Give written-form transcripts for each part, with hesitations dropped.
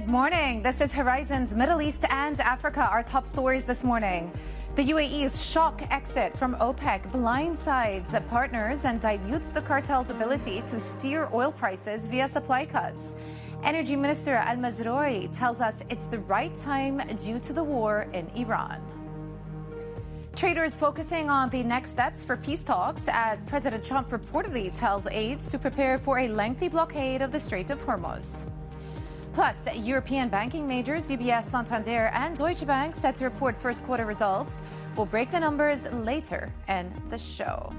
Good morning. This is Horizon's Middle East and Africa. Our top stories this morning. The UAE's shock exit from OPEC blindsides partners and dilutes the cartel's ability to steer oil prices via supply cuts. Energy Minister Mazrouei tells us it's the right time due to the war in Iran. Traders focusing on the next steps for peace talks as President Trump reportedly tells aides to prepare for a lengthy blockade of the Strait of Hormuz. Plus, European banking majors UBS Santander and Deutsche Bank set to report first quarter results. We'll break the numbers later in the show.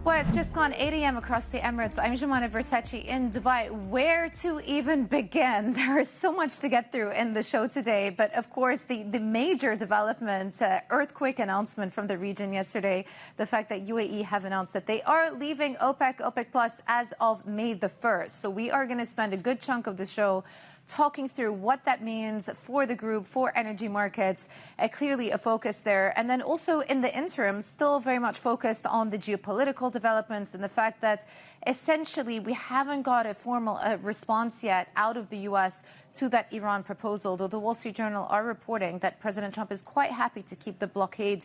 Well, it's just gone 8 a.m. across the Emirates. I'm Jumana Versace in Dubai. Where to even begin? There is so much to get through in the show today. But of course, the major development, earthquake announcement from the region yesterday, the fact that UAE have announced that they are leaving OPEC Plus as of May the 1st. So we are going to spend a good chunk of the show talking through what that means for the group, for energy markets, clearly a focus there. And then also in the interim, still very much focused on the geopolitical developments and the fact that essentially we haven't got a formal response yet out of the U.S. to that Iran proposal, though the Wall Street Journal are reporting that President Trump is quite happy to keep the blockade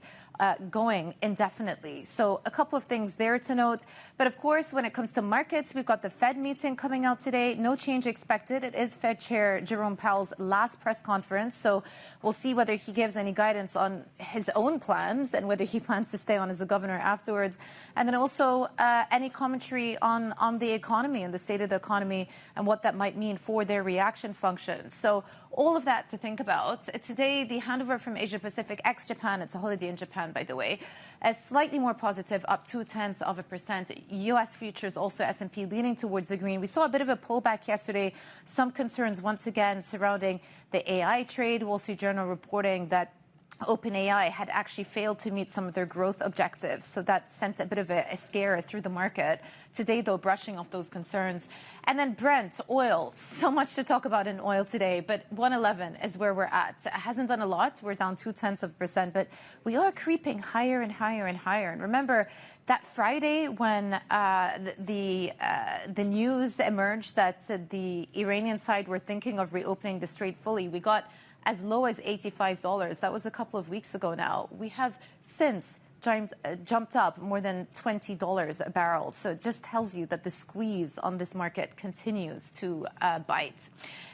going indefinitely. So a couple of things there to note. But of course, when it comes to markets, we've got the Fed meeting coming out today. No change expected. It is Fed Chair Jerome Powell's last press conference. So we'll see whether he gives any guidance on his own plans and whether he plans to stay on as a governor afterwards. And then also any commentary on the economy and the state of the economy and what that might mean for their reaction function. So all of that to think about. Today, the handover from Asia Pacific ex-Japan, it's a holiday in Japan, by the way, slightly more positive, up 0.2%. U.S. futures, also S&P, leaning towards the green. We saw a bit of a pullback yesterday. Some concerns once again surrounding the AI trade. Wall Street Journal reporting that OpenAI had actually failed to meet some of their growth objectives. So that sent a bit of a scare through the market. Today, though, brushing off those concerns. And then Brent, oil. So much to talk about in oil today, but 111 is where we're at. It hasn't done a lot. We're down 0.2%, but we are creeping higher and higher and higher. And remember, that Friday when the news emerged that the Iranian side were thinking of reopening the strait fully, we got as low as $85. That was a couple of weeks ago now. We have since jumped up more than $20 a barrel. So it just tells you that the squeeze on this market continues to bite.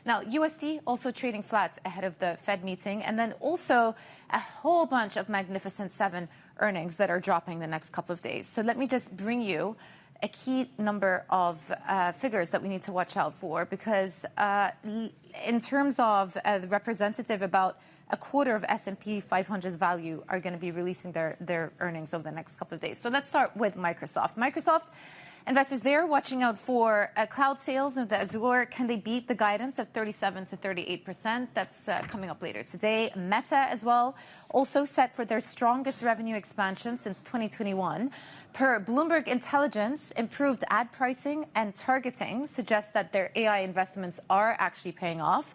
Now, USD also trading flat ahead of the Fed meeting. And then also a whole bunch of Magnificent Seven earnings that are dropping the next couple of days. So let me just bring you a key number of figures that we need to watch out for, because in terms of the representative, about a quarter of S&P 500's value are going to be releasing their earnings over the next couple of days. So let's start with Microsoft. Microsoft, investors there watching out for cloud sales of the Azure. Can they beat the guidance of 37 to 38%? That's coming up later today. Meta as well, also set for their strongest revenue expansion since 2021. Per Bloomberg Intelligence, improved ad pricing and targeting suggests that their AI investments are actually paying off.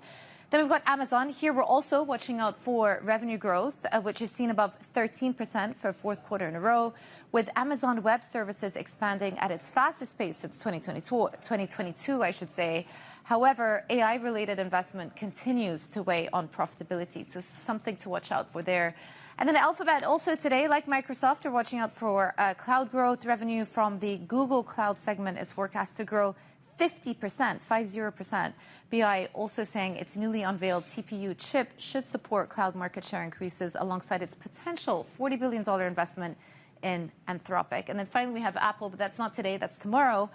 Then we've got Amazon. Here we're also watching out for revenue growth, which is seen above 13% for fourth quarter in a row, with Amazon Web Services expanding at its fastest pace since 2022, I should say. However, AI-related investment continues to weigh on profitability, so something to watch out for there. And then Alphabet also today, like Microsoft, are watching out for cloud growth. Revenue from the Google Cloud segment is forecast to grow 50%, 50%. BI also saying its newly unveiled TPU chip should support cloud market share increases alongside its potential $40 billion investment in Anthropic. And then finally, we have Apple, but that's not today, that's tomorrow.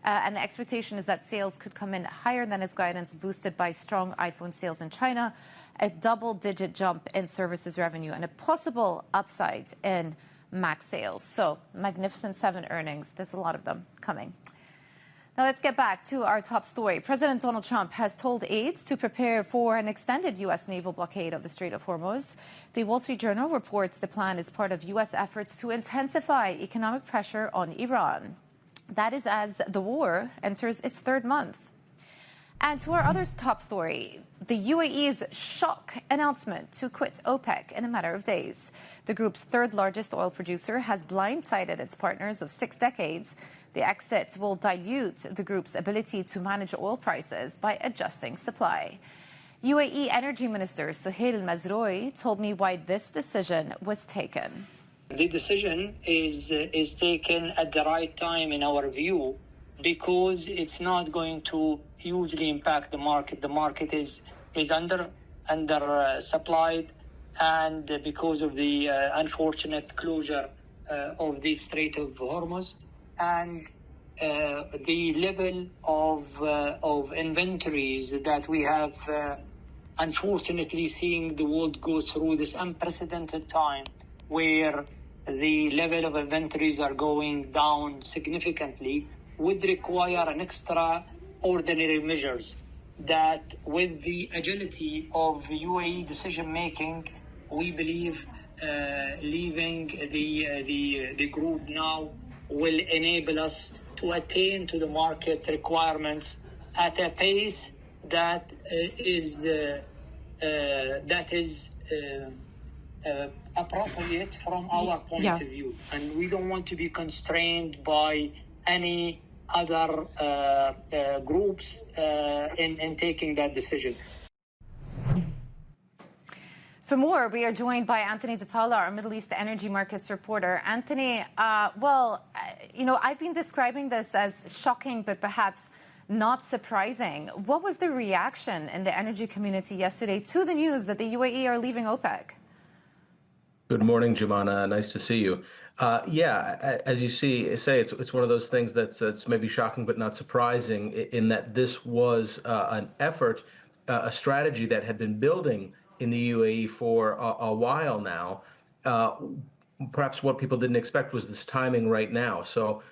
And the expectation is that sales could come in higher than its guidance, boosted by strong iPhone sales in China, a double-digit jump in services revenue, and a possible upside in Mac sales. So Magnificent Seven earnings, there's a lot of them coming. Now let's get back to our top story. President Donald Trump has told aides to prepare for an extended U.S. naval blockade of the Strait of Hormuz. The Wall Street Journal reports the plan is part of U.S. efforts to intensify economic pressure on Iran. That is as the war enters its third month. And to our other top story, the UAE's shock announcement to quit OPEC in a matter of days. The group's third largest oil producer has blindsided its partners of 6 decades. The exit will dilute the group's ability to manage oil prices by adjusting supply. UAE Energy Minister Suhail Mazrouei told me why this decision was taken. The decision is taken at the right time in our view, because it's not going to hugely impact the market. The market is under supplied, and because of the unfortunate closure of the Strait of Hormuz, and the level of inventories that we have unfortunately seeing the world go through this unprecedented time where the level of inventories are going down significantly, would require an extraordinary measures that, with the agility of UAE decision-making, we believe leaving the group now will enable us to attain to the market requirements at a pace that is appropriate from our point of view. And we don't want to be constrained by any other groups in taking that decision. For more, we are joined by Anthony DePaula, our Middle East energy markets reporter. Anthony, I've been describing this as shocking, but perhaps not surprising. What was the reaction in the energy community yesterday to the news that the UAE are leaving OPEC? Good morning, Jumana. Nice to see you. As you say, it's one of those things that's maybe shocking but not surprising, in that this was an effort, a strategy that had been building in the UAE for a while now. Perhaps what people didn't expect was this timing right now. So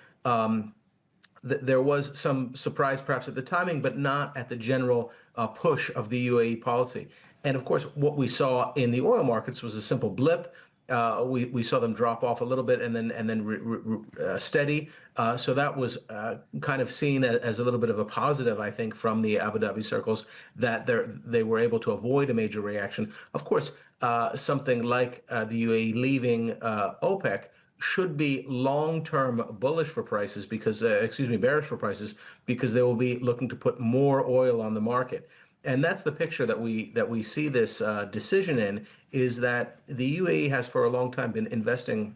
there was some surprise perhaps at the timing, but not at the general push of the UAE policy. And of course, what we saw in the oil markets was a simple blip. We saw them drop off a little bit and then steady. So that was kind of seen as a little bit of a positive, I think, from the Abu Dhabi circles, that they were able to avoid a major reaction. Of course, something like the UAE leaving OPEC should be long-term bullish for prices, because bearish for prices, because they will be looking to put more oil on the market. And that's the picture that we see this decision in, is that the UAE has for a long time been investing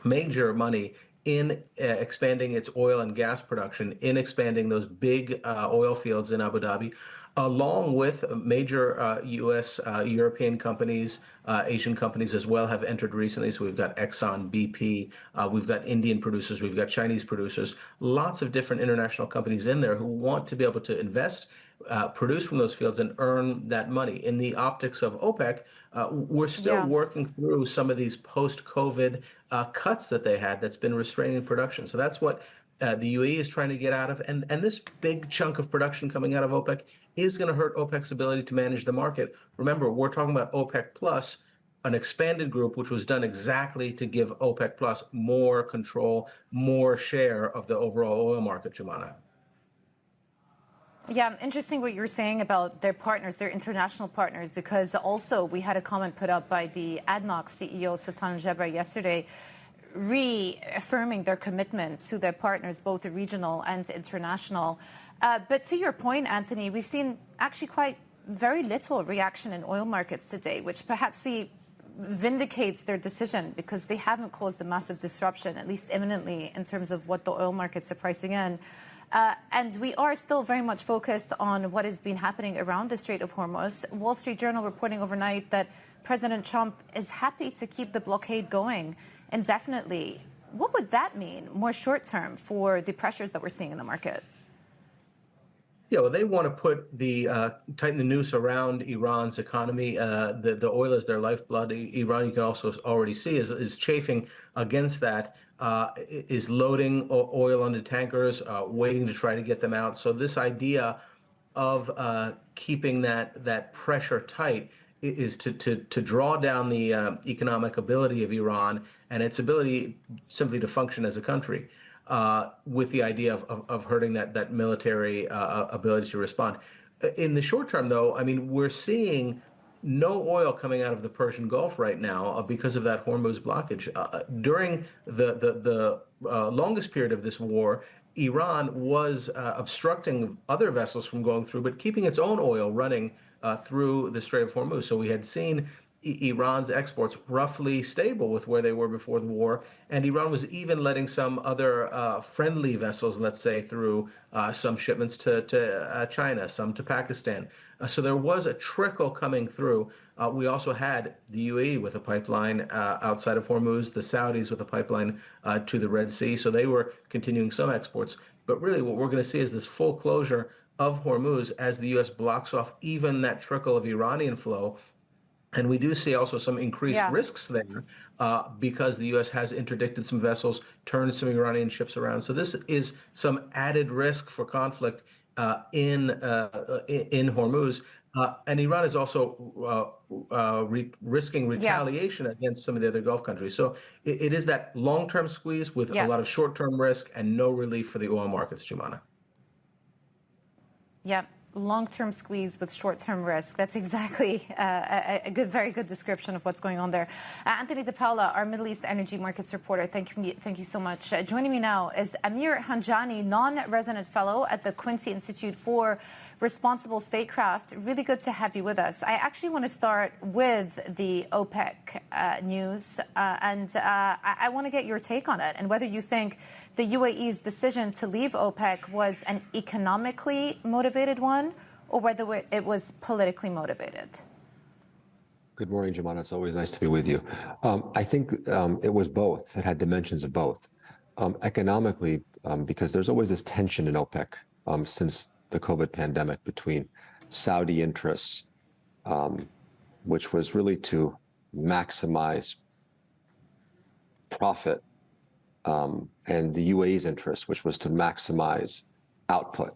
major money in expanding its oil and gas production, in expanding those big oil fields in Abu Dhabi, along with major U.S., European companies, Asian companies as well have entered recently. So we've got Exxon, BP, we've got Indian producers, we've got Chinese producers, lots of different international companies in there who want to be able to invest, produce from those fields and earn that money. In the optics of OPEC, we're still working through some of these post-COVID cuts that they had that's been restraining production. So that's what the UAE is trying to get out of. And this big chunk of production coming out of OPEC is going to hurt OPEC's ability to manage the market. Remember, we're talking about OPEC Plus, an expanded group, which was done exactly to give OPEC Plus more control, more share of the overall oil market, Jumana. Yeah, interesting what you're saying about their partners, their international partners, because also we had a comment put up by the ADNOC CEO, Sultan Al-Jaber, yesterday, reaffirming their commitment to their partners, both regional and international. But to your point, Anthony, we've seen actually very little reaction in oil markets today, which perhaps vindicates their decision, because they haven't caused a massive disruption, at least imminently, in terms of what the oil markets are pricing in. And we are still very much focused on what has been happening around the Strait of Hormuz. Wall Street Journal reporting overnight that President Trump is happy to keep the blockade going indefinitely. What would that mean more short term for the pressures that we're seeing in the market? Yeah, well, they want to tighten the noose around Iran's economy. The oil is their lifeblood. Iran, you can also already see, is chafing against that, is loading oil onto tankers, waiting to try to get them out. So this idea of keeping that pressure tight is to draw down the economic ability of Iran and its ability simply to function as a country, with the idea of hurting that military ability to respond. In the short term, though, I mean, we're seeing no oil coming out of the Persian Gulf right now because of that Hormuz blockage. During the longest period of this war, Iran was obstructing other vessels from going through, but keeping its own oil running through the Strait of Hormuz. So we had seen Iran's exports roughly stable with where they were before the war, and Iran was even letting some other friendly vessels, let's say, through some shipments to China, some to Pakistan. So there was a trickle coming through. We also had the UAE with a pipeline outside of Hormuz, the Saudis with a pipeline to the Red Sea. So they were continuing some exports. But really what we're going to see is this full closure of Hormuz as the U.S. blocks off even that trickle of Iranian flow. And we do see also some increased risks there because the U.S. has interdicted some vessels, turned some Iranian ships around. So this is some added risk for conflict in Hormuz. And Iran is also risking retaliation against some of the other Gulf countries. So it is that long-term squeeze with a lot of short-term risk and no relief for the oil markets, Jumana. Yeah. Long-term squeeze with short-term risk. That's exactly a very good description of what's going on there. Anthony DePaula, our Middle East energy markets reporter, thank you so much. Joining me now is Amir Handjani, non-resident fellow at the Quincy Institute for Responsible Statecraft. Really good to have you with us. I actually want to start with the OPEC news, and I want to get your take on it and whether you think the UAE's decision to leave OPEC was an economically motivated one or whether it was politically motivated. Good morning, Jumana. It's always nice to be with you. I think it was both. It had dimensions of both. Economically, because there's always this tension in OPEC since the COVID pandemic between Saudi interests, which was really to maximize profit, and the UAE's interest, which was to maximize output.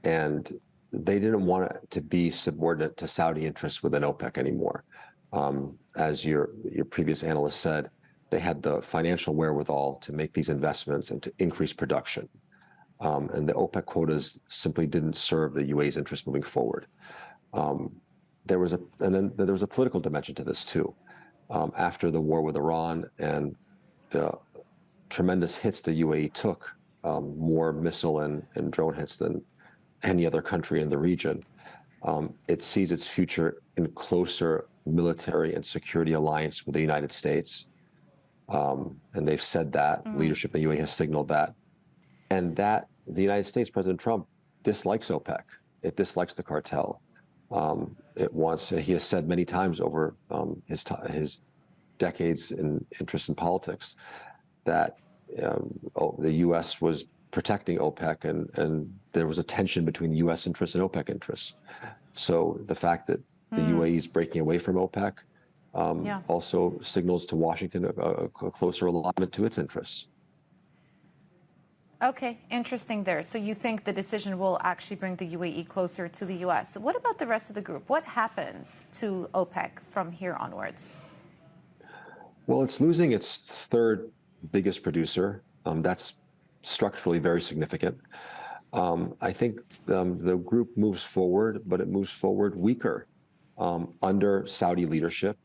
And they didn't want it to be subordinate to Saudi interests within OPEC anymore. As your previous analyst said, they had the financial wherewithal to make these investments and to increase production. And the OPEC quotas simply didn't serve the UAE's interest moving forward. There was a political dimension to this too. After the war with Iran and the tremendous hits the UAE took, more missile and drone hits than any other country in the region, it sees its future in closer military and security alliance with the United States. And they've said that, leadership in the UAE has signaled that. And that the United States, President Trump, dislikes OPEC. It dislikes the cartel. He has said many times over his decades in interest in politics that the U.S. was protecting OPEC and there was a tension between U.S. interests and OPEC interests. So the fact that the UAE is breaking away from OPEC also signals to Washington a closer alignment to its interests. Okay, interesting there. So you think the decision will actually bring the UAE closer to the U.S. What about the rest of the group? What happens to OPEC from here onwards? Well, it's losing its third biggest producer. That's structurally very significant. I think the group moves forward, but it moves forward weaker under Saudi leadership.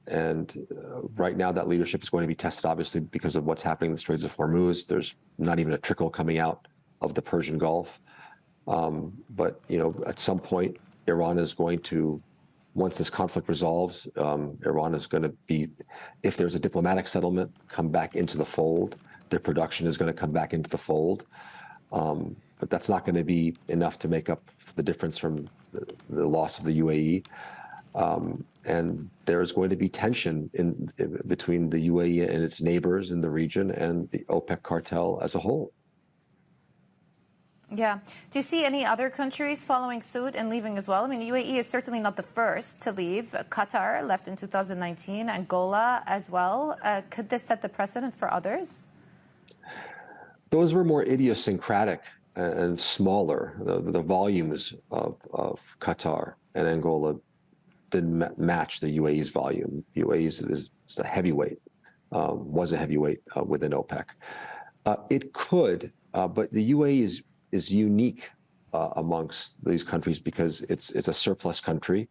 And right now that leadership is going to be tested, obviously, because of what's happening in the Straits of Hormuz. There's not even a trickle coming out of the Persian Gulf. But, at some point, Iran is going to, once this conflict resolves, Iran is going to be, if there's a diplomatic settlement, come back into the fold. Their production is going to come back into the fold. But that's not going to be enough to make up the difference from the loss of the UAE. And there's going to be tension between the UAE and its neighbors in the region and the OPEC cartel as a whole. Yeah. Do you see any other countries following suit and leaving as well? I mean, UAE is certainly not the first to leave. Qatar left in 2019, Angola as well. Could this set the precedent for others? Those were more idiosyncratic and smaller. The volumes of Qatar and Angola didn't match the UAE's volume. UAE is a heavyweight, was a heavyweight within OPEC. It could, but the UAE is unique amongst these countries because it's a surplus country,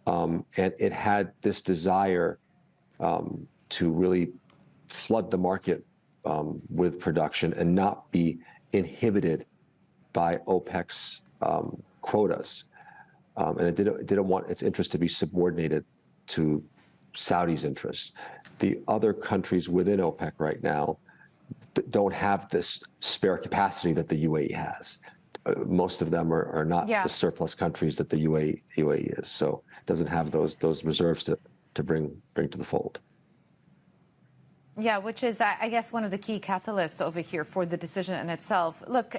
and it had this desire to really flood the market with production and not be inhibited by OPEC's quotas, and it didn't want its interest to be subordinated to Saudi's interests. The other countries within OPEC right now don't have this spare capacity that the UAE has. Most of them are not the surplus countries that the UAE is, so it doesn't have those reserves to bring to the fold. Yeah, which is, I guess, one of the key catalysts over here for the decision in itself. Look,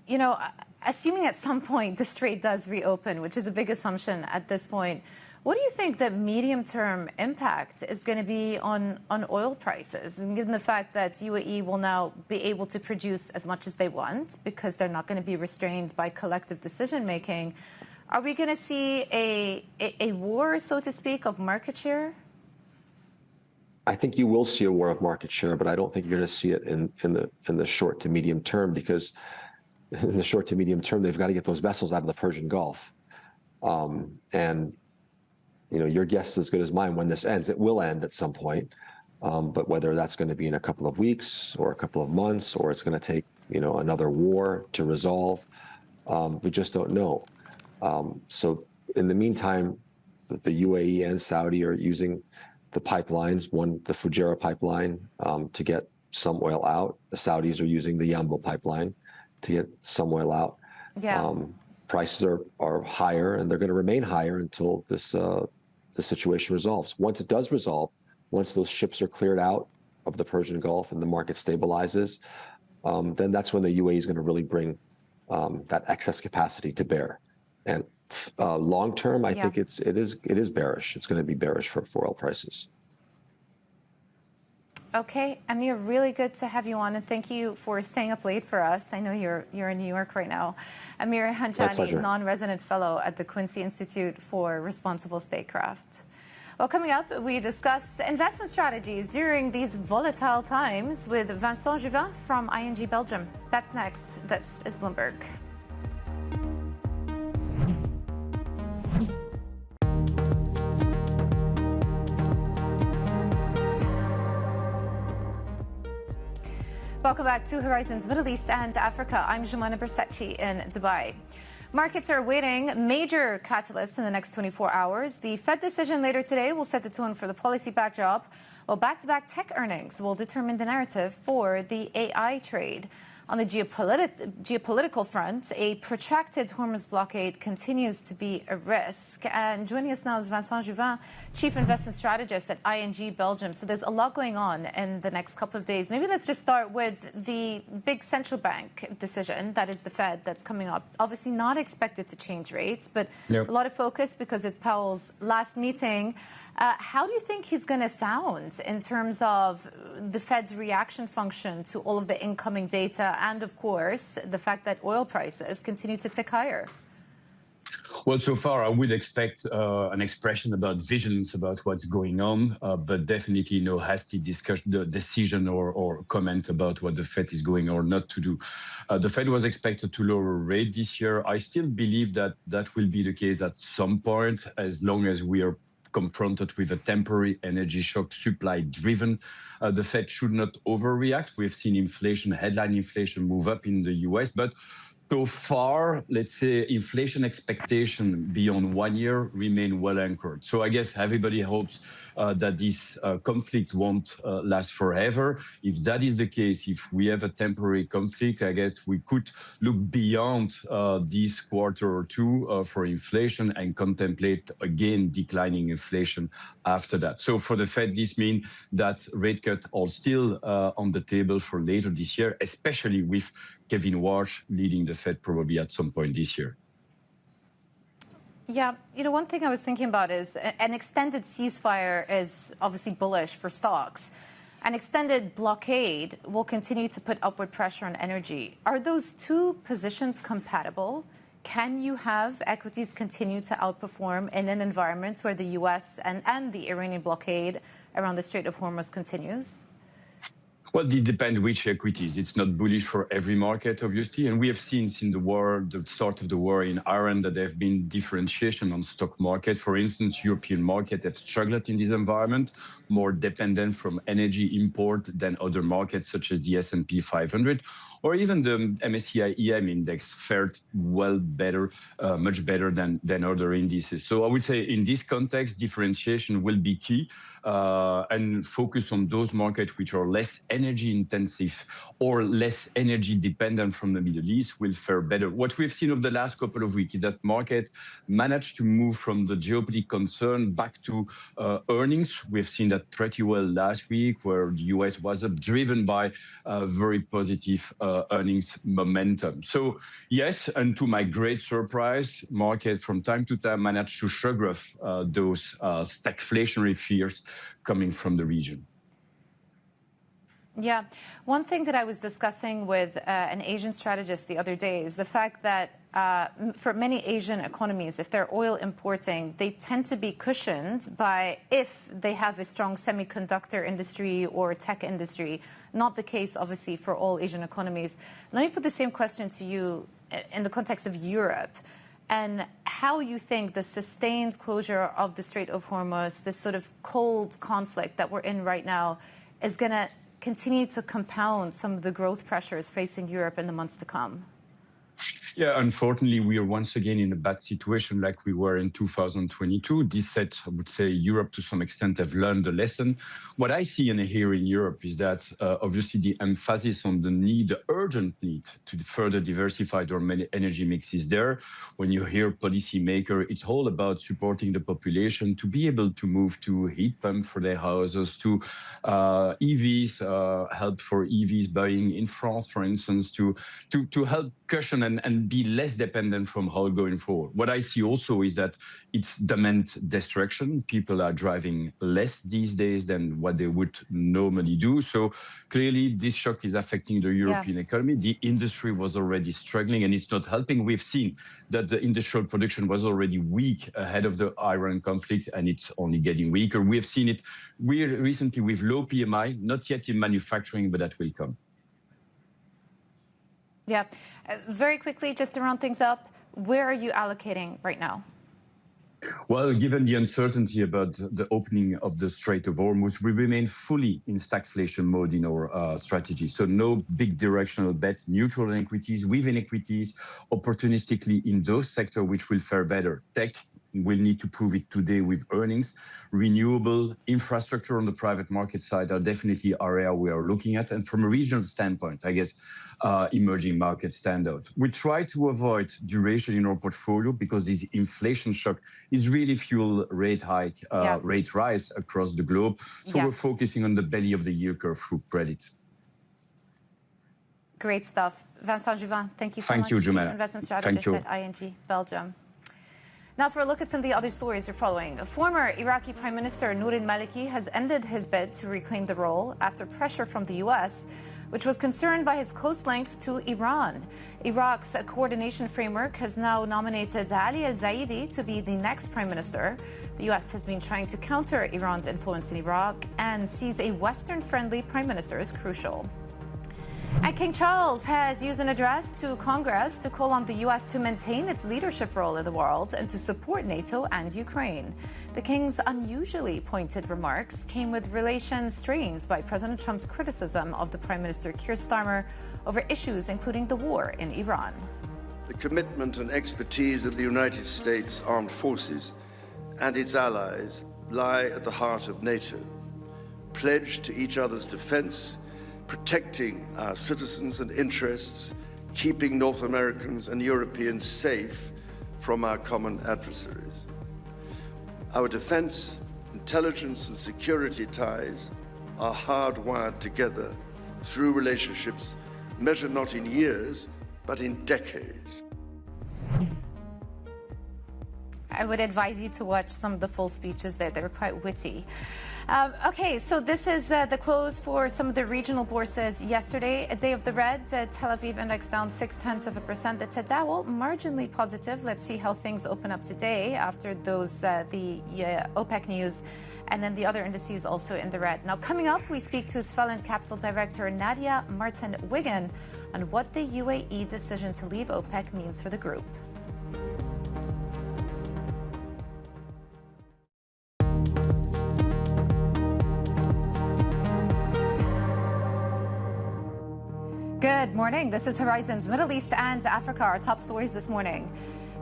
you know, assuming at some point the Strait does reopen, which is a big assumption at this point, what do you think the medium-term impact is going to be on oil prices? And given the fact that UAE will now be able to produce as much as they want because they're not going to be restrained by collective decision-making, are we going to see a war, so to speak, of market share? I think you will see a war of market share, but I don't think you're going to see it in the short to medium term, because in the short to medium term, they've got to get those vessels out of the Persian Gulf. And you know, your guess is as good as mine when this ends. It will end at some point, but whether that's going to be in a couple of weeks or a couple of months, or it's going to take, you know, another war to resolve, we just don't know. So in the meantime, the UAE and Saudi are using the pipelines, the Fujairah pipeline, to get some oil out. The Saudis are using the Yanbu pipeline to get some oil out. Yeah. Prices are higher, and they're going to remain higher until the situation resolves. Once it does resolve, once those ships are cleared out of the Persian Gulf and the market stabilizes, then that's when the UAE is going to really bring that excess capacity to bear. And long term, I think it is bearish. It's going to be bearish for oil prices. Okay, Amir, really good to have you on, and thank you for staying up late for us. I know you're in New York right now. Amir Handjani, non-resident fellow at the Quincy Institute for Responsible Statecraft. Well, coming up, we discuss investment strategies during these volatile times with Vincent Juvyns from ING Belgium. That's next. This is Bloomberg. Welcome back to Horizons Middle East and Africa. I'm Jumana Bersachi in Dubai. Markets are awaiting major catalysts in the next 24 hours. The Fed decision later today will set the tone for the policy backdrop, while back-to-back tech earnings will determine the narrative for the AI trade. On the geopolitical front, a protracted Hormuz blockade continues to be a risk. And joining us now is Vincent Juvyns, Chief Investment Strategist at ING Belgium. So there's a lot going on in the next couple of days. Maybe let's just start with the big central bank decision, that is the Fed, that's coming up. Obviously not expected to change rates, but a lot of focus because it's Powell's last meeting. How do you think he's going to sound in terms of the Fed's reaction function to all of the incoming data and, of course, the fact that oil prices continue to tick higher? Well, so far, I would expect an expression about visions about what's going on, but definitely no hasty decision or comment about what the Fed is going or not to do. The Fed was expected to lower rate this year. I still believe that that will be the case at some point, as long as we are confronted with a temporary energy shock supply driven. The Fed should not overreact. We've seen inflation, headline inflation move up in the US, but so far, let's say, inflation expectation beyond 1 year remain well anchored. So I guess everybody hopes that this conflict won't last forever. If that is the case, if we have a temporary conflict, I guess we could look beyond this quarter or two for inflation and contemplate again declining inflation after that. So for the Fed, this means that rate cuts are still on the table for later this year, especially with Kevin Warsh leading the Fed probably at some point this year. Yeah, you know, one thing I was thinking about is an extended ceasefire is obviously bullish for stocks. An extended blockade will continue to put upward pressure on energy. Are those two positions compatible? Can you have equities continue to outperform in an environment where the U.S. and the Iranian blockade around the Strait of Hormuz continues? Well, it depends which equities. It's not bullish for every market, obviously. And we have seen since the start of the war in Iran, that there have been differentiation on stock market. For instance, European market have struggled in this environment, more dependent from energy import than other markets such as the S&P 500, or even the MSCI EM index fared much better than other indices. So I would say in this context, differentiation will be key, and focus on those markets which are less energy intensive or less energy dependent from the Middle East will fare better. What we've seen over the last couple of weeks is that market managed to move from the geopolitical concern back to earnings. We've seen that pretty well last week, where the US was up, driven by very positive earnings momentum. So yes, and to my great surprise, market from time to time managed to shrug off those stagflationary fears coming from the region. Yeah. One thing that I was discussing with an Asian strategist the other day is the fact that for many Asian economies, if they're oil importing, they tend to be cushioned by if they have a strong semiconductor industry or tech industry. Not the case, obviously, for all Asian economies. Let me put the same question to you in the context of Europe and how you think the sustained closure of the Strait of Hormuz, this sort of cold conflict that we're in right now, is going to continue to compound some of the growth pressures facing Europe in the months to come. Yeah, unfortunately, we are once again in a bad situation like we were in 2022. This said, I would say Europe to some extent have learned the lesson. What I see and hear in Europe is that obviously the emphasis on the urgent need to further diversify their energy mix is there. When you hear policymakers, it's all about supporting the population to be able to move to heat pump for their houses, to EVs, help for EVs buying in France, for instance, to help cushion and be less dependent from oil going forward. What I see also is that it's demand destruction. People are driving less these days than what they would normally do. So clearly this shock is affecting the European economy. The industry was already struggling and it's not helping. We've seen that the industrial production was already weak ahead of the Iran conflict and it's only getting weaker. We have seen it recently with low PMI, not yet in manufacturing, but that will come. Yeah. Very quickly, just to round things up, where are you allocating right now? Well, given the uncertainty about the opening of the Strait of Hormuz, we remain fully in stagflation mode in our strategy. So no big directional bet, neutral in equities, within equities, opportunistically in those sectors which will fare better. Tech will need to prove it today with earnings. Renewable infrastructure on the private market side are definitely area we are looking at. And from a regional standpoint, I guess emerging markets stand out. We try to avoid duration in our portfolio because this inflation shock is really fuel rate hike, rate rise across the globe. So we're focusing on the belly of the yield curve through credit. Great stuff. Vincent Juvyns, thank you so much. Thank you, Jumana. Investment Strategist at ING Belgium. Now for a look at some of the other stories you're following. Former Iraqi Prime Minister Nouri al-Maliki has ended his bid to reclaim the role after pressure from the US, which was concerned by his close links to Iran. Iraq's coordination framework has now nominated Ali al-Zaidi to be the next prime minister. The US has been trying to counter Iran's influence in Iraq and sees a Western-friendly prime minister as crucial. And King Charles has used an address to Congress to call on the U.S. to maintain its leadership role in the world and to support NATO and Ukraine. The King's unusually pointed remarks came with relations strained by President Trump's criticism of the Prime Minister Keir Starmer over issues including the war in Iran. The commitment and expertise of the United States Armed Forces and its allies lie at the heart of NATO, pledged to each other's defense, protecting our citizens and interests, keeping North Americans and Europeans safe from our common adversaries. Our defense, intelligence, and security ties are hardwired together through relationships measured not in years, but in decades. I would advise you to watch some of the full speeches there. They were quite witty. Okay, so this is the close for some of the regional bourses yesterday. A day of the red. Tel Aviv index down 0.6%. The Tadawul marginally positive. Let's see how things open up today after those the OPEC news And then the other indices also in the red. Now, coming up, we speak to Svelland Capital Director Nadia Martin Wiggen on what the UAE decision to leave OPEC means for the group. Good morning. This is Horizon's Middle East and Africa, our top stories this morning.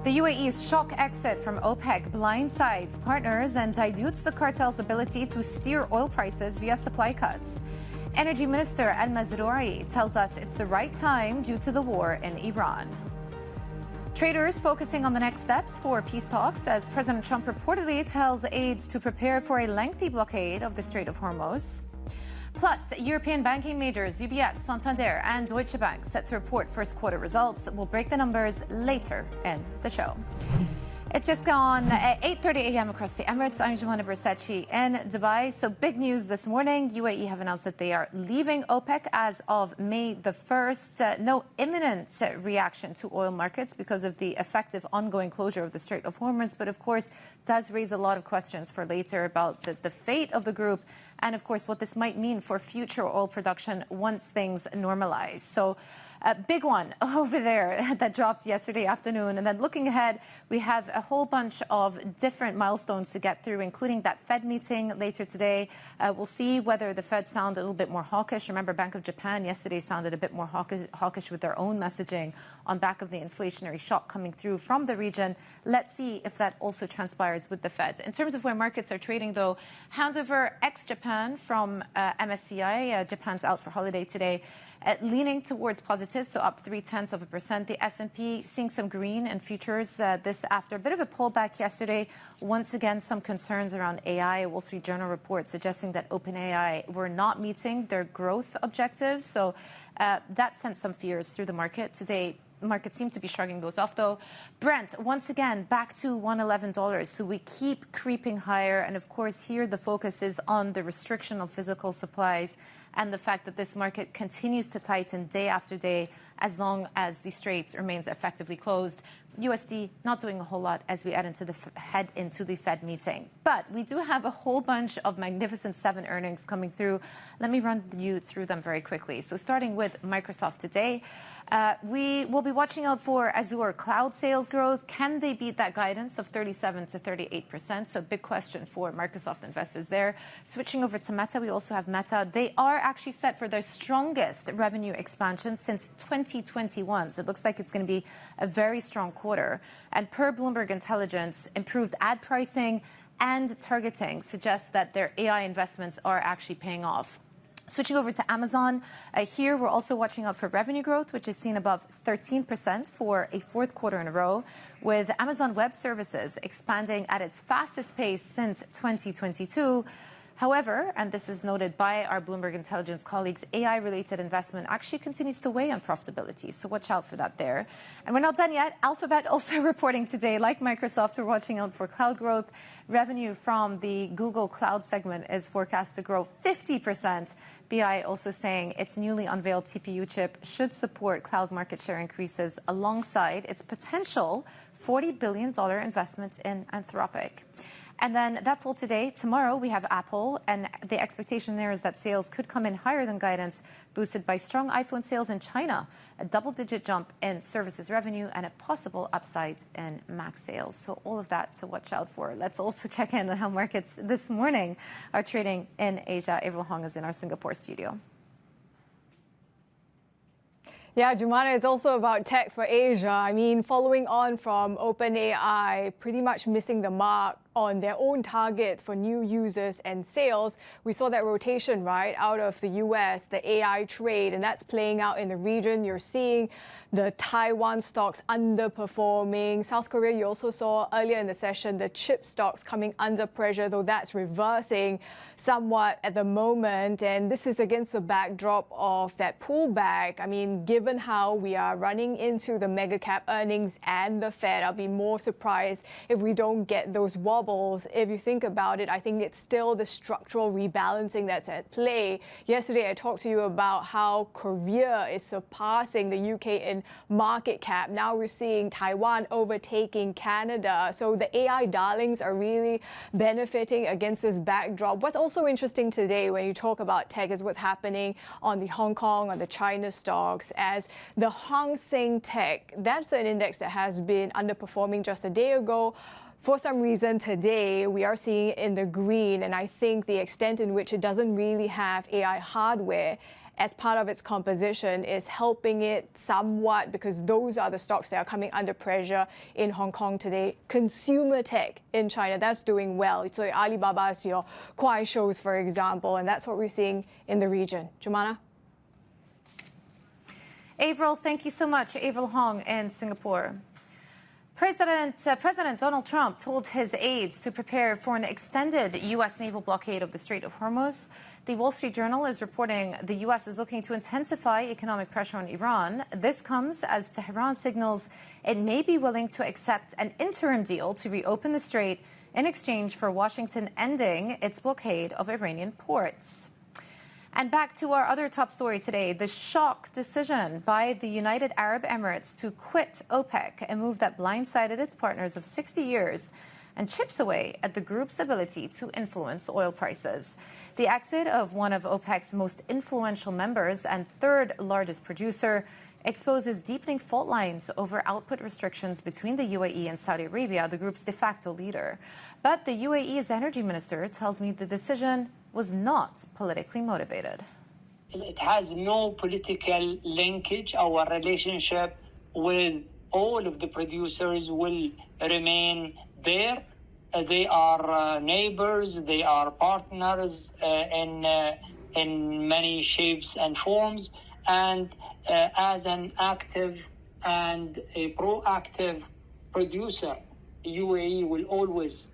The UAE's shock exit from OPEC blindsides partners and dilutes the cartel's ability to steer oil prices via supply cuts. Energy Minister Mazrouei tells us it's the right time due to the war in Iran. Traders focusing on the next steps for peace talks as President Trump reportedly tells aides to prepare for a lengthy blockade of the Strait of Hormuz. Plus, European banking majors UBS, Santander and Deutsche Bank set to report first quarter results. We'll break the numbers later in the show. It's just gone at 8:30 a.m. across the Emirates. I'm Johanna Bersachi in Dubai. So big news this morning. UAE have announced that they are leaving OPEC as of May the 1st. No imminent reaction to oil markets because of the effective ongoing closure of the Strait of Hormuz. But of course, does raise a lot of questions for later about the fate of the group and of course what this might mean for future oil production once things normalize. So a big one over there that dropped yesterday afternoon. And then looking ahead, we have a whole bunch of different milestones to get through, including that Fed meeting later today. We'll see whether the Fed sound a little bit more hawkish. Remember, Bank of Japan yesterday sounded a bit more hawkish with their own messaging on back of the inflationary shock coming through from the region. Let's see if that also transpires with the Fed. In terms of where markets are trading, though, handover ex-Japan from MSCI. Japan's out for holiday today. Leaning towards positives, so up 0.3%. The S&P seeing some green in futures this after a bit of a pullback yesterday. Once again, some concerns around AI. A Wall Street Journal report suggesting that OpenAI were not meeting their growth objectives. So that sent some fears through the market. Today, markets seem to be shrugging those off, though. Brent, once again, back to $111. So we keep creeping higher. And of course, here the focus is on the restriction of physical supplies and the fact that this market continues to tighten day after day as long as the Strait remains effectively closed. USD not doing a whole lot as we head into the Fed meeting. But we do have a whole bunch of Magnificent Seven earnings coming through. Let me run you through them very quickly. So starting with Microsoft today, we will be watching out for Azure cloud sales growth. Can they beat that guidance of 37 to 38%? So big question for Microsoft investors there. Switching over to Meta, we also have Meta. They are actually set for their strongest revenue expansion since 2021. So it looks like it's going to be a very strong quarter. And per Bloomberg Intelligence, improved ad pricing and targeting suggests that their AI investments are actually paying off. Switching over to Amazon, here we're also watching out for revenue growth, which is seen above 13% for a fourth quarter in a row, with Amazon Web Services expanding at its fastest pace since 2022. However, and this is noted by our Bloomberg Intelligence colleagues, AI-related investment actually continues to weigh on profitability. So watch out for that there. And we're not done yet. Alphabet also reporting today, like Microsoft, we're watching out for cloud growth. Revenue from the Google Cloud segment is forecast to grow 50%. BI also saying its newly unveiled TPU chip should support cloud market share increases alongside its potential $40 billion investment in Anthropic. And then that's all today. Tomorrow we have Apple, and the expectation there is that sales could come in higher than guidance, boosted by strong iPhone sales in China, a double-digit jump in services revenue, and a possible upside in Mac sales. So all of that to watch out for. Let's also check in on how markets this morning are trading in Asia. April Hong is in our Singapore studio. Yeah, Jumana, it's also about tech for Asia. I mean, following on from OpenAI pretty much missing the mark on their own targets for new users and sales, we saw that rotation, right, out of the US, the AI trade, and that's playing out in the region. You're seeing the Taiwan stocks underperforming. South Korea, you also saw earlier in the session, the chip stocks coming under pressure, though that's reversing somewhat at the moment. And this is against the backdrop of that pullback. I mean, given how we are running into the mega cap earnings and the Fed, I'll be more surprised if we don't get those wobbles wobbles, if you think about it, I think it's still the structural rebalancing that's at play. Yesterday, I talked to you about how Korea is surpassing the UK in market cap. Now we're seeing Taiwan overtaking Canada. So the AI darlings are really benefiting against this backdrop. What's also interesting today when you talk about tech is what's happening on the Hong Kong, on the China stocks, as the Hang Seng Tech, that's an index that has been underperforming just a day ago. For some reason today, we are seeing it in the green, and I think the extent in which it doesn't really have AI hardware as part of its composition is helping it somewhat, because those are the stocks that are coming under pressure in Hong Kong today. Consumer tech in China, that's doing well. So Alibaba's, your Kuaishou's, for example, and that's what we're seeing in the region. Jumana? Avril, thank you so much. Avril Hong in Singapore. President Donald Trump told his aides to prepare for an extended U.S. naval blockade of the Strait of Hormuz. The Wall Street Journal is reporting the U.S. is looking to intensify economic pressure on Iran. This comes as Tehran signals it may be willing to accept an interim deal to reopen the strait in exchange for Washington ending its blockade of Iranian ports. And back to our other top story today, the shock decision by the United Arab Emirates to quit OPEC, a move that blindsided its partners of 60 years and chips away at the group's ability to influence oil prices. The exit of one of OPEC's most influential members and third largest producer exposes deepening fault lines over output restrictions between the UAE and Saudi Arabia, the group's de facto leader. But the UAE's energy minister tells me the decision was not politically motivated. It has no political linkage. Our relationship with all of the producers will remain there. They are neighbors, they are partners in many shapes and forms. And as an active and a proactive producer, UAE will always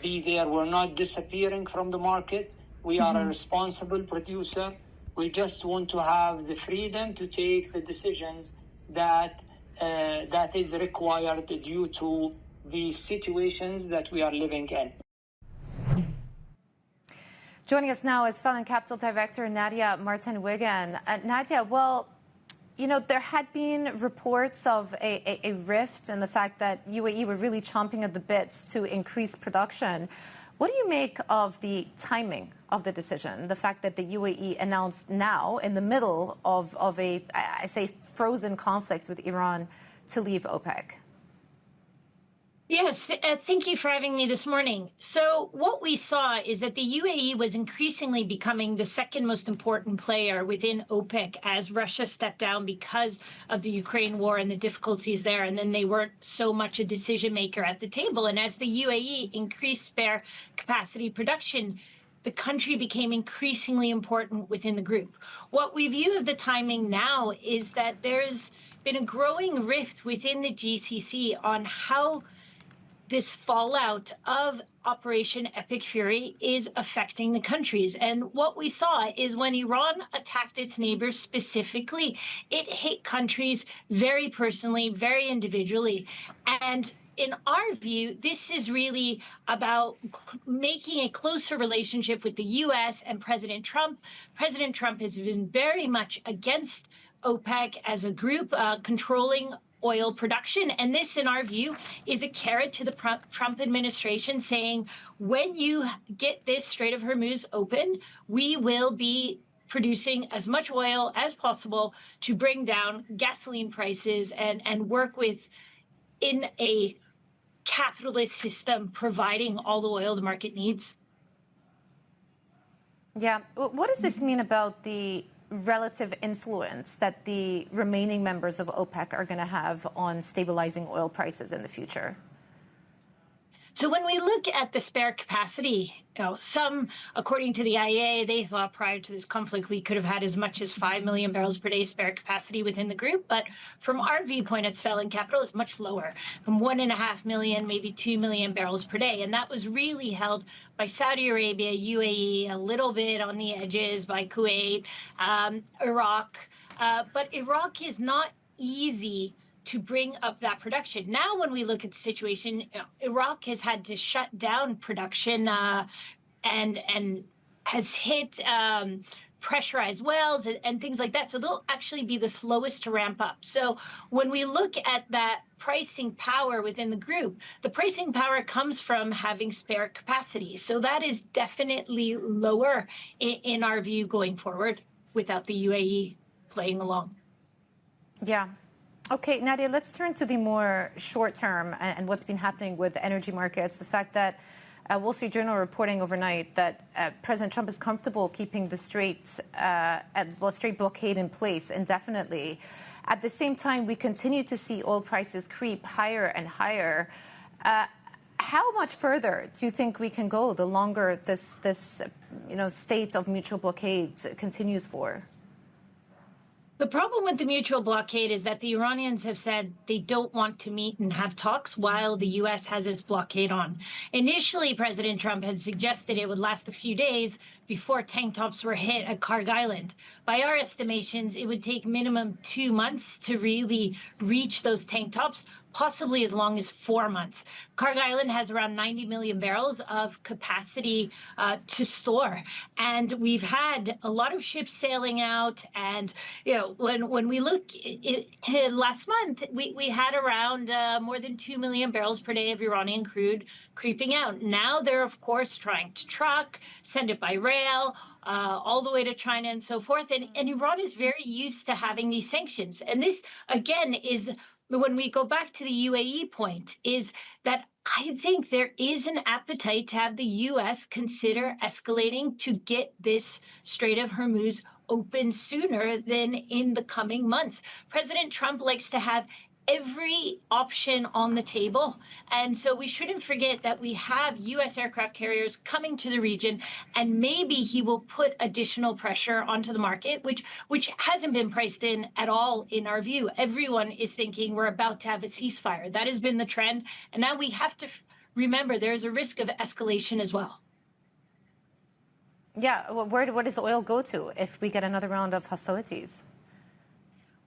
be there. We're not disappearing from the market. We are a responsible producer. We just want to have the freedom to take the decisions that is required due to the situations that we are living in. Joining us now is Svelland Capital Director Nadia Martin Wiggen. Nadia, well, you know, there had been reports of a rift in the fact that UAE were really chomping at the bits to increase production. What do you make of the timing of the decision, the fact that the UAE announced now, in the middle of a, I say, frozen conflict with Iran, to leave OPEC? Yes, thank you for having me this morning. So what we saw is that the UAE was increasingly becoming the second most important player within OPEC as Russia stepped down because of the Ukraine war and the difficulties there. And then they weren't so much a decision maker at the table. And as the UAE increased spare capacity production, the country became increasingly important within the group. What we view of the timing now is that there's been a growing rift within the GCC on how this fallout of Operation Epic Fury is affecting the countries. And what we saw is when Iran attacked its neighbors specifically, it hit countries very personally, very individually. And in our view, this is really about making a closer relationship with the U.S. and President Trump. President Trump has been very much against OPEC as a group controlling oil production. And this, in our view, is a carrot to the Trump administration saying, when you get this Strait of Hormuz open, we will be producing as much oil as possible to bring down gasoline prices and work in a capitalist system providing all the oil the market needs. Yeah. What does this mean about the relative influence that the remaining members of OPEC are going to have on stabilizing oil prices in the future? So when we look at the spare capacity, some, according to the IEA, they thought prior to this conflict we could have had as much as 5 million barrels per day spare capacity within the group. But from our viewpoint at Svelland Capital, it's much lower, from 1.5 million, maybe 2 million barrels per day. And that was really held by Saudi Arabia, UAE, a little bit on the edges by Kuwait, Iraq. But Iraq is not easy to bring up that production. Now, when we look at the situation, Iraq has had to shut down production and has hit pressurized wells and things like that. So they'll actually be the slowest to ramp up. So when we look at that pricing power within the group, the pricing power comes from having spare capacity. So that is definitely lower in our view going forward without the UAE playing along. Yeah. Okay, Nadia, let's turn to the more short term and what's been happening with energy markets. The fact that Wall Street Journal reporting overnight that President Trump is comfortable keeping the Strait blockade in place indefinitely. At the same time, we continue to see oil prices creep higher and higher. How much further do you think we can go the longer this state of mutual blockade continues for? The problem with the mutual blockade is that the Iranians have said they don't want to meet and have talks while the U.S. has its blockade on. Initially, President Trump had suggested it would last a few days before tank tops were hit at Karg Island. By our estimations, it would take minimum 2 months to really reach those tank tops, possibly as long as 4 months. Karg Island has around 90 million barrels of capacity to store. And we've had a lot of ships sailing out. And, when we look last month, we had around more than 2 million barrels per day of Iranian crude creeping out. Now they're, of course, trying to truck, send it by rail, all the way to China and so forth. And Iran is very used to having these sanctions. And this, again, is when we go back to the UAE point, is that I think there is an appetite to have the U.S. consider escalating to get this Strait of Hormuz open sooner than in the coming months. President Trump likes to have every option on the table. And so we shouldn't forget that we have U.S. aircraft carriers coming to the region, and maybe he will put additional pressure onto the market, which hasn't been priced in at all in our view. Everyone is thinking we're about to have a ceasefire. That has been the trend. And now we have to remember there's a risk of escalation as well. Yeah, where does the oil go to if we get another round of hostilities?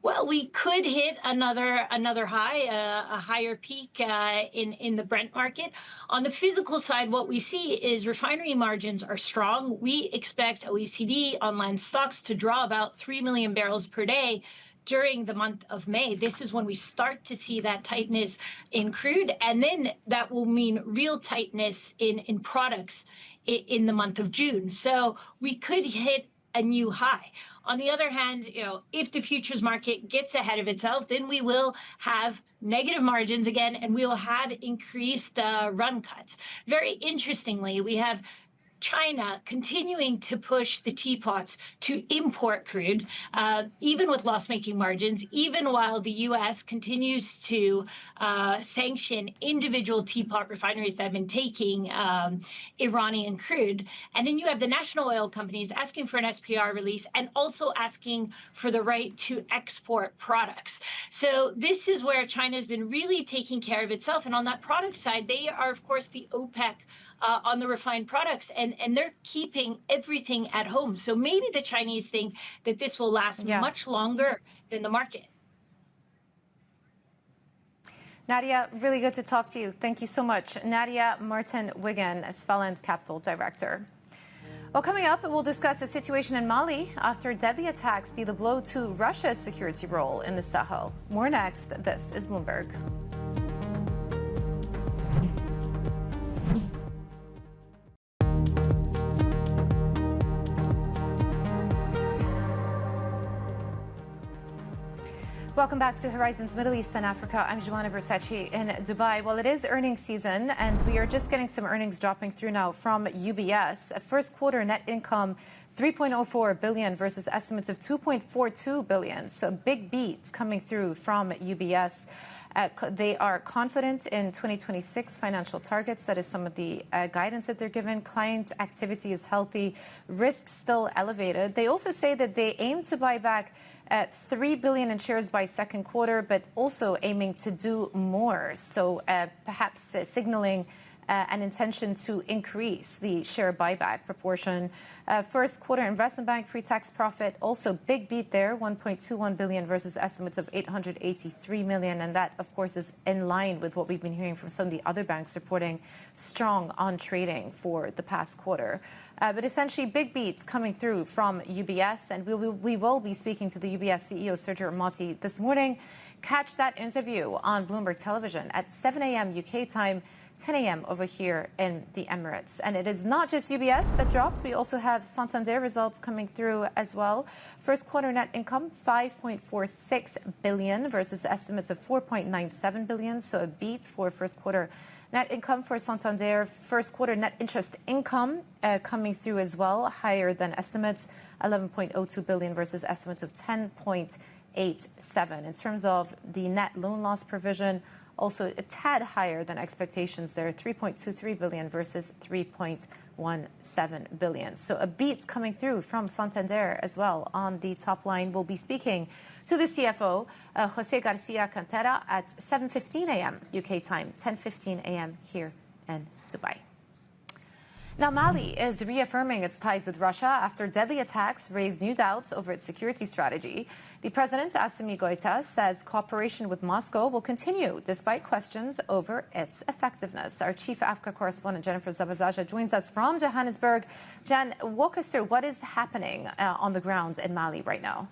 Well, we could hit another high, a higher peak in the Brent market. On the physical side, what we see is refinery margins are strong. We expect OECD online stocks to draw about 3 million barrels per day during the month of May. This is when we start to see that tightness in crude, and then that will mean real tightness in products in the month of June. So we could hit a new high. On the other hand, if the futures market gets ahead of itself, then we will have negative margins again, and we will have increased run cuts. Very interestingly, we have China continuing to push the teapots to import crude, even with loss-making margins, even while the U.S. continues to sanction individual teapot refineries that have been taking Iranian crude. And then you have the national oil companies asking for an SPR release and also asking for the right to export products. So this is where China has been really taking care of itself. And on that product side, they are, of course, the OPEC on the refined products, and they're keeping everything at home. So maybe the Chinese think that this will last much longer than the market. Nadia, really good to talk to you. Thank you so much. Nadia Martin Wiggen, Svelland Capital Director. Well, coming up, we'll discuss the situation in Mali after deadly attacks deal a blow to Russia's security role in the Sahel. More next. This is Bloomberg. Welcome back to Horizons Middle East and Africa. I'm Joanna Bersachi in Dubai. Well, it is earnings season, and we are just getting some earnings dropping through now from UBS. First quarter net income, 3.04 billion versus estimates of 2.42 billion. So big beats coming through from UBS. They are confident in 2026 financial targets. That is some of the guidance that they're given. Client activity is healthy, risks still elevated. They also say that they aim to buy back 3 billion in shares by second quarter, but also aiming to do more. So perhaps signaling an intention to increase the share buyback proportion. First quarter investment bank pre-tax profit, also big beat there, 1.21 billion versus estimates of 883 million. And that, of course, is in line with what we've been hearing from some of the other banks reporting strong on trading for the past quarter. But essentially, big beats coming through from UBS. And we will be speaking to the UBS CEO, Sergio Ermotti, this morning. Catch that interview on Bloomberg Television at 7 a.m. UK time, 10 a.m. over here in the Emirates. And it is not just UBS that dropped. We also have Santander results coming through as well. First quarter net income, 5.46 billion versus estimates of 4.97 billion. So a beat for first quarter net income for Santander. First quarter net interest income coming through as well, higher than estimates, 11.02 billion versus estimates of 10.87. In terms of the net loan loss provision, also a tad higher than expectations there, 3.23 billion versus 3.17 billion. So a beat coming through from Santander as well on the top line. We'll be speaking to the CFO, Jose Garcia Cantera, at 7:15 a.m. UK time, 10:15 a.m. here in Dubai. Now, Mali is reaffirming its ties with Russia after deadly attacks raised new doubts over its security strategy. The president, Assimi Goïta, says cooperation with Moscow will continue despite questions over its effectiveness. Our chief Africa correspondent, Jennifer Zabazaja, joins us from Johannesburg. Jen, walk us through what is happening on the ground in Mali right now.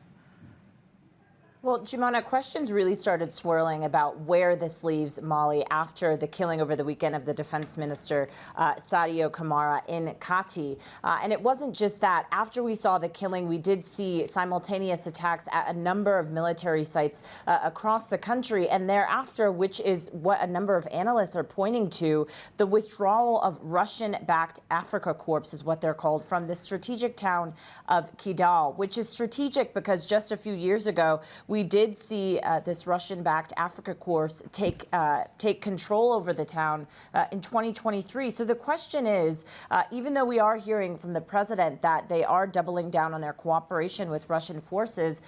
Well, Jumana, questions really started swirling about where this leaves Mali after the killing over the weekend of the defense minister, Sadio Kamara, in Kati. And it wasn't just that. After we saw the killing, we did see simultaneous attacks at a number of military sites across the country. And thereafter, which is what a number of analysts are pointing to, the withdrawal of Russian-backed Africa Corps is what they're called, from the strategic town of Kidal, which is strategic because just a few years ago, we did see this Russian-backed Africa Corps take control over the town in 2023. So the question is, even though we are hearing from the president that they are doubling down on their cooperation with Russian forces,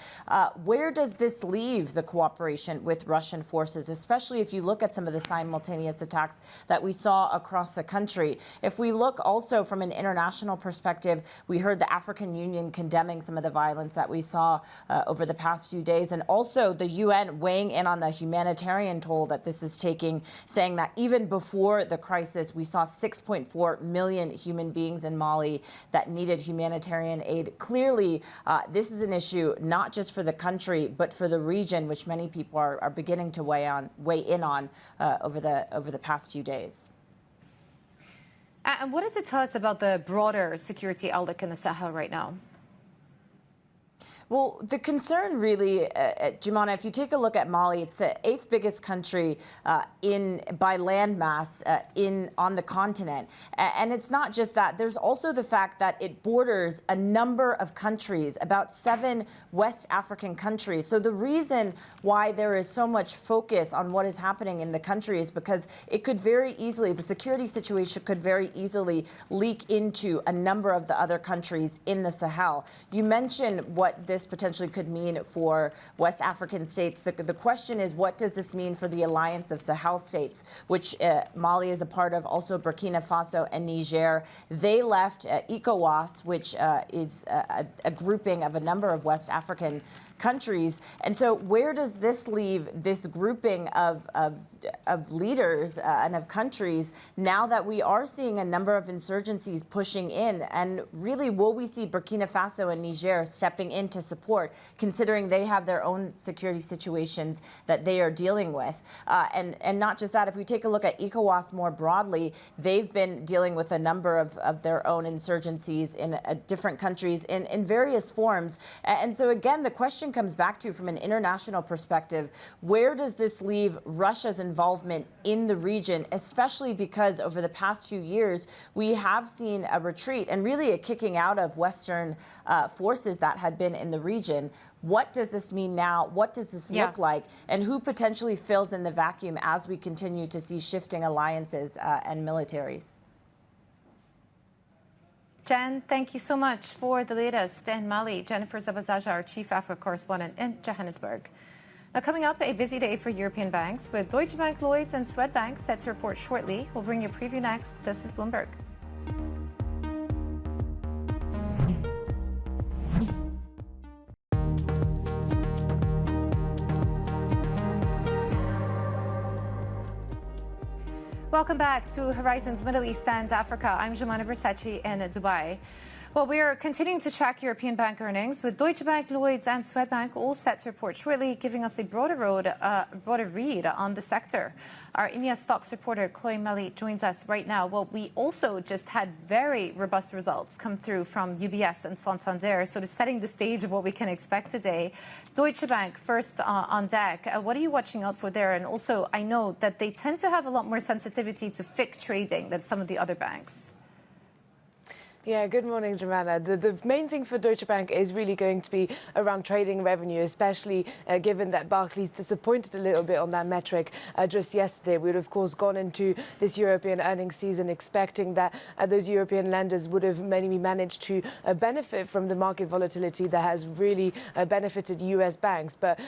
where does this leave the cooperation with Russian forces, especially if you look at some of the simultaneous attacks that we saw across the country? If we look also from an international perspective, we heard the African Union condemning some of the violence that we saw over the past few days, and also the UN weighing in on the humanitarian toll that this is taking, saying that even before the crisis, we saw 6.4 million human beings in Mali that needed humanitarian aid. Clearly, this is an issue not just for the country, but for the region, which many people are beginning to weigh in on over the past few days. And what does it tell us about the broader security outlook in the Sahel right now? Well, the concern really, Jumana, if you take a look at Mali, it's the 8th biggest country by land mass on the continent. And it's not just that. There's also the fact that it borders a number of countries, about 7 West African countries. So the reason why there is so much focus on what is happening in the country is because it could very easily, the security situation could very easily leak into a number of the other countries in the Sahel. You mentioned what this potentially could mean for West African states. The question is, what does this mean for the alliance of Sahel states, which Mali is a part of, also Burkina Faso and Niger? They left ECOWAS, which is a grouping of a number of West African countries. And so where does this leave this grouping of leaders and of countries now that we are seeing a number of insurgencies pushing in? And really, will we see Burkina Faso and Niger stepping in to support, considering they have their own security situations that they are dealing with? And not just that, if we take a look at ECOWAS more broadly, they've been dealing with a number of their own insurgencies in different countries in various forms. And so again, the question comes back to, from an international perspective, where does this leave Russia's involvement in the region, especially because over the past few years, we have seen a retreat and really a kicking out of Western forces that had been in the region. What does this mean now? What does this look like? And who potentially fills in the vacuum as we continue to see shifting alliances and militaries? Jen, thank you so much for the latest in Mali. Jennifer Zabazaja, our chief Africa correspondent in Johannesburg. Now, coming up, a busy day for European banks with Deutsche Bank, Lloyds and Swedbank set to report shortly. We'll bring you a preview next. This is Bloomberg. Welcome back to Horizons Middle East and Africa. I'm Jumana Bersachi in Dubai. Well, we are continuing to track European bank earnings with Deutsche Bank, Lloyds and Swedbank all set to report shortly, giving us a broader read on the sector. Our EMEA stocks reporter Chloe Melly joins us right now. Well, we also just had very robust results come through from UBS and Santander, sort of setting the stage of what we can expect today. Deutsche Bank first on deck. What are you watching out for there? And also, I know that they tend to have a lot more sensitivity to FIC trading than some of the other banks. Yeah, good morning, Jumana. The main thing for Deutsche Bank is really going to be around trading revenue, especially given that Barclays disappointed a little bit on that metric just yesterday. We would, of course, gone into this European earnings season expecting that those European lenders would have maybe managed to benefit from the market volatility that has really benefited US banks. But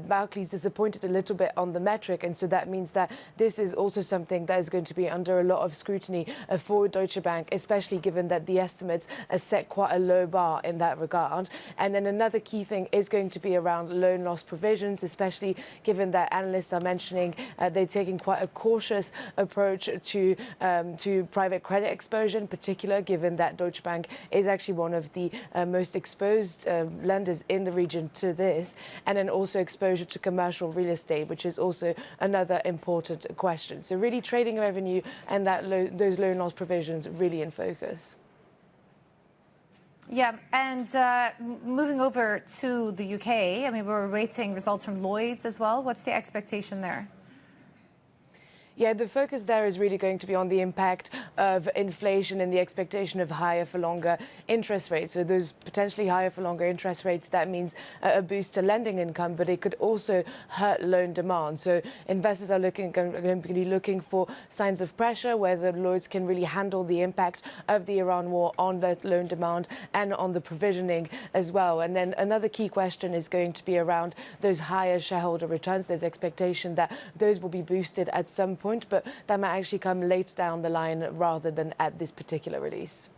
Barclays disappointed a little bit on the metric, and so that means that this is also something that is going to be under a lot of scrutiny for Deutsche Bank, especially given that the estimates set quite a low bar in that regard. And then another key thing is going to be around loan loss provisions, especially given that analysts are mentioning they're taking quite a cautious approach to private credit exposure in particular, given that Deutsche Bank is actually one of the most exposed lenders in the region to this, and then also exposure to commercial real estate, which is also another important question. So really trading revenue and those loan loss provisions really in focus. Yeah, and moving over to the UK, I mean, we're awaiting results from Lloyds as well. What's the expectation there? Yeah, the focus there is really going to be on the impact of inflation and the expectation of higher for longer interest rates. So those potentially higher for longer interest rates, that means a boost to lending income, but it could also hurt loan demand. So investors are going to be looking for signs of pressure, whether Lloyds can really handle the impact of the Iran war on that loan demand and on the provisioning as well. And then another key question is going to be around those higher shareholder returns. There's expectation that those will be boosted at some point, but that might actually come later down the line rather than at this particular release.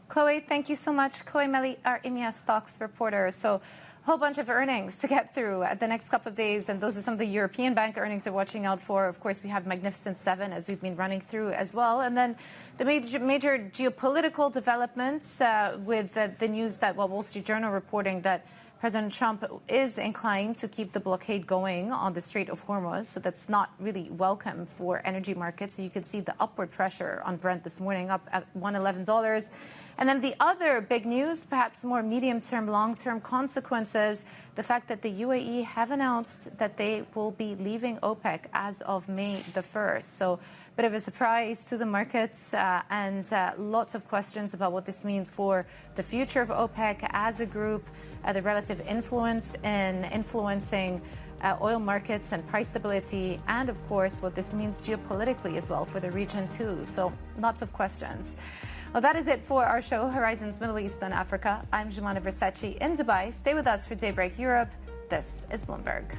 Chloe, thank you so much. Chloe Melly, our EMEA stocks reporter. So a whole bunch of earnings to get through at the next couple of days, and those are some of the European bank earnings we're watching out for. Of course, we have Magnificent Seven, as we've been running through as well. And then the major geopolitical developments with the news that, well, Wall Street Journal reporting that President Trump is inclined to keep the blockade going on the Strait of Hormuz. So that's not really welcome for energy markets. So you can see the upward pressure on Brent this morning up at $111. And then the other big news, perhaps more medium-term, long-term consequences, the fact that the UAE have announced that they will be leaving OPEC as of May the 1st. So a bit of a surprise to the markets and lots of questions about what this means for the future of OPEC as a group, the relative influence in influencing oil markets and price stability, and of course what this means geopolitically as well for the region too. So lots of questions. Well, that is it for our show, Horizons Middle East and Africa. I'm Jumana Bersachi in Dubai. Stay with us for Daybreak Europe. This is Bloomberg.